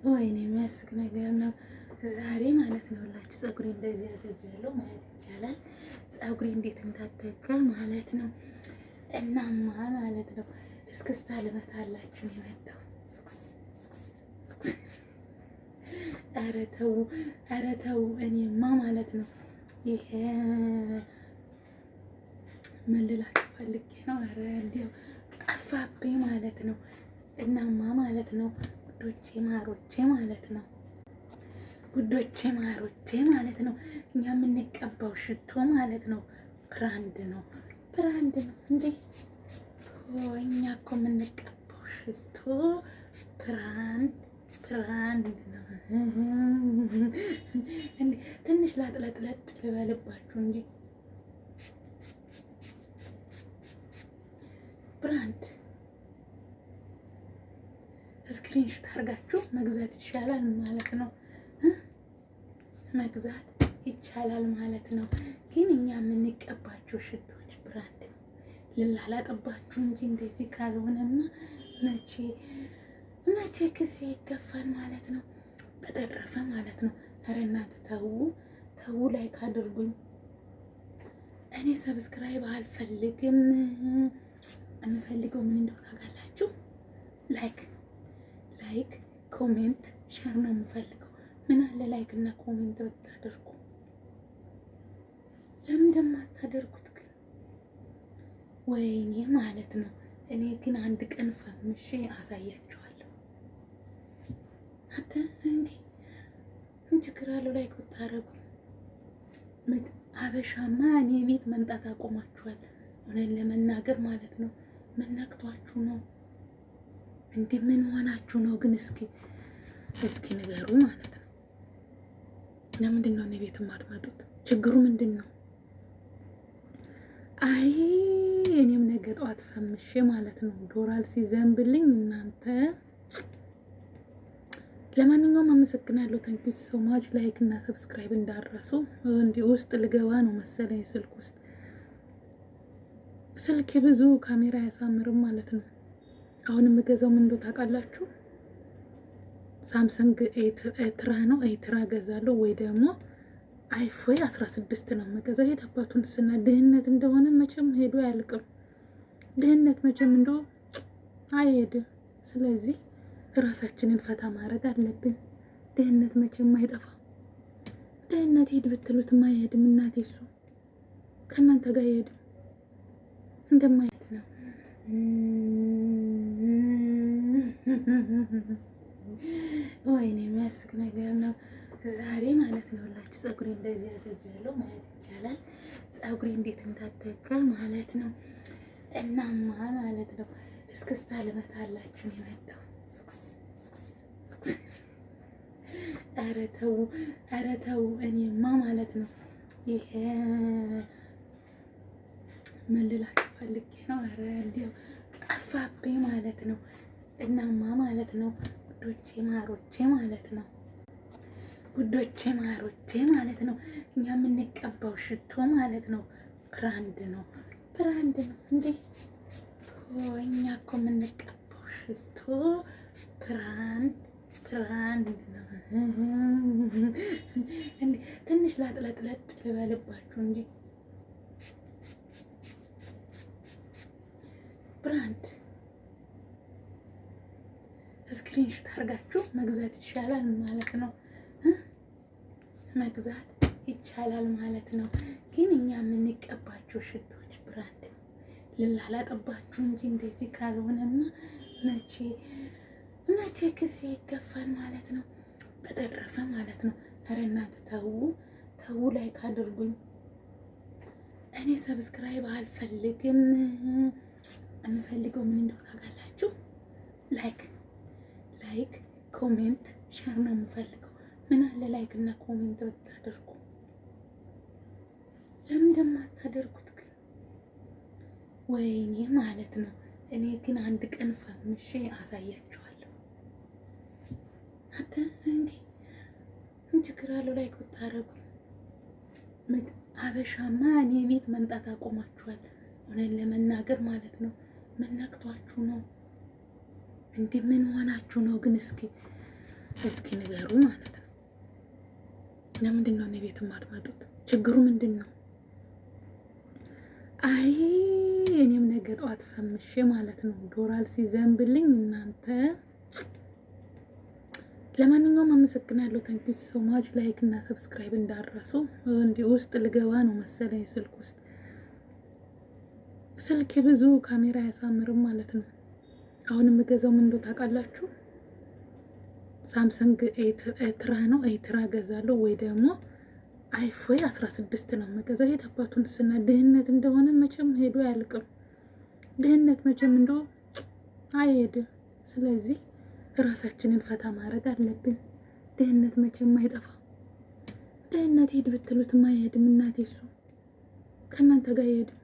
ወይኔ የሚያስቅ ነገር ነው ዛሬ ማለት ነው። ሁላችሁ ፀጉሬ እንደዚህ ያዘጃለሁ ማየት ይቻላል። ፀጉሬ እንዴት እንዳደገ ማለት ነው። እናማ ማለት ነው እስክስታ ልመታላችሁ ነው የመጣው። ኧረ ተው እኔማ ማለት ነው ይሄ ምን ልላችሁ ፈልጌ ነው። ኧረ እንዲያው ጠፋብኝ ማለት ነው። እናማ ማለት ነው ውዶቼ ማሮቼ ማለት ነው ውዶቼ ማሮቼ ማለት ነው እኛ የምንቀባው ሽቶ ማለት ነው ብራንድ ነው እንዴ! እኛ እኮ የምንቀባው ሽቶ ብራንድ ነው እንዴ! ትንሽ ላጥለጥለጥ ልበልባችሁ እንጂ ብራንድ ስክሪንሾት አድርጋችሁ መግዛት ይቻላል ማለት ነው። መግዛት ይቻላል ማለት ነው። ግን እኛ የምንቀባቸው ሽቶች ብራንድ ነው። ልላላጥባችሁ እንጂ እንደዚህ ካልሆነማ መቼ ጊዜ ይገፋል ማለት ነው። በተረፈ ማለት ነው ኧረ እናንተ ተው ላይክ አድርጉኝ። እኔ ሰብስክራይብ አልፈልግም። የምፈልገው ምን እንደው ታውቃላችሁ? ላይክ ኮሜንት ሼር ነው የምፈልገው። ምን አለ ላይክ እና ኮሜንት ብታደርጉ? ለምን እንደማታደርጉት ግን? ወይኔ ማለት ነው እኔ ግን አንድ ቀን ፈምሼ አሳያችኋለሁ። እንዴ ምን ችግር አለው ላይክ ብታደርጉ? አበሻማ እኔ ቤት መምጣት አቆማችኋል። እውነት ለመናገር ማለት ነው። ምን ነክቷችሁ ነው እንዴ? ምን ሆናችሁ ነው ግን? እስኪ ንገሩ ማለት ነው። ለምንድን ነው እኔ ቤት የማትመጡት? ችግሩ ምንድን ነው? አይ እኔም ነገ ጠዋት ፈምሼ ማለት ነው ዶላር ሲዘንብልኝ እናንተ። ለማንኛውም አመሰግናለሁ። ታንኪዩ ሶ ማች። ላይክ እና ሰብስክራይብ እንዳረሱ። እንዲህ ውስጥ ልገባ ነው መሰለኝ ስልክ ውስጥ። ስልክ ብዙ ካሜራ ያሳምርም ማለት ነው። አሁን የምገዛው ምን እንደው ታውቃላችሁ? ሳምሰንግ ኤትራ ነው። ኤትራ ገዛለሁ ወይ ደግሞ አይፎን 16 ነው የምገዛው። የት አባቱን ስና ድህነት እንደሆነ መቼም ሄዶ አያልቅም። ድህነት መቼም እንደው አይሄድም። ስለዚህ ራሳችንን ፈታ ማድረግ አለብን። ድህነት መቼም አይጠፋ። ድህነት ሄድ ብትሉትም አይሄድም። እናቴ እሱ ከእናንተ ጋር አይሄድም። እንደማየት ነው። ወይኔ የሚያስቅ ነገር ነው ዛሬ ማለት ነው። ሁላችሁ ፀጉሬ እንደዚህ ያዘጃለሁ ማየት ይቻላል። ፀጉሬ እንዴት እንዳደገ ማለት ነው። እናማ ማለት ነው እስክስታ ልመታላችሁ ነው የመጣው። ኧረ ተው እኔማ ማለት ነው ይሄ ምን ልላችሁ ፈልጌ ነው። ኧረ እንዲያው ጠፋብኝ ማለት ነው። እናማ ማለት ነው ውዶቼ ማሮቼ ማለት ነው ውዶቼ ማሮቼ ማለት ነው እኛ የምንቀባው ሽቶ ማለት ነው ብራንድ ነው እንዴ! እኛ እኮ የምንቀባው ሽቶ ብራንድ ነው እንዴ! ትንሽ ላጥለጥለጥ ልበልባችሁ እንጂ ብራንድ ስክሪንሾት አድርጋችሁ መግዛት ይቻላል ማለት ነው። መግዛት ይቻላል ማለት ነው። ግን እኛ የምንቀባቸው ሽቶች ብራንድ ነው። ልላላጥባችሁ እንጂ እንደዚህ ካልሆነማ መቼ ጊዜ ይገፋል ማለት ነው። በተረፈ ማለት ነው ኧረ እናንተ ተው ላይክ አድርጉኝ። እኔ ሰብስክራይብ አልፈልግም። የምፈልገው ምን እንደው ታውቃላችሁ? ላይክ ኮሜንት ሼር ነው የምፈልገው። ምን አለ ላይክ እና ኮሜንት ብታደርጉ? ለምን እንደማታደርጉት ግን? ወይኔ ማለት ነው እኔ ግን አንድ ቀን ፈምሼ አሳያችኋለሁ። እንዴ ምን ችግር አለው ላይክ ብታደርጉ? አበሻማ እኔ ቤት መምጣት አቆማችኋል። እውነት ለመናገር ማለት ነው ምን ነክቷችሁ ነው? እንዲህ ምን ሆናችሁ ነው ግን? እስኪ ንገሩ ማለት ነው። ለምንድን ነው እኔ ቤት የማትመጡት? ችግሩ ምንድን ነው? አይ እኔም ነገ ጠዋት ፈምሼ ማለት ነው ዶላር ሲዘንብልኝ እናንተ። ለማንኛውም አመሰግናለሁ። ታንኪዩ ሶ ማች። ላይክ እና ሰብስክራይብ እንዳረሱ። እንዲህ ውስጥ ልገባ ነው መሰለኝ ስልክ ውስጥ። ስልክ ብዙ ካሜራ አያሳምርም ማለት ነው። አሁን የምገዛው ምን እንደው ታውቃላችሁ? ሳምሰንግ ኤትራ ነው። ኤትራ ገዛለሁ ወይ ደግሞ አይፎን 16 ነው የምገዛው። የት አባቱን ስና ድህነት እንደሆነ መቼም ሄዶ አያልቅም። ድህነት መቼም እንደው አይሄድም። ስለዚህ ራሳችንን ፈታ ማድረግ አለብን። ድህነት መቼም አይጠፋ። ድህነት ሄድ ብትሉት አይሄድም። እናቴ እሱ ከእናንተ ጋር አይሄድም።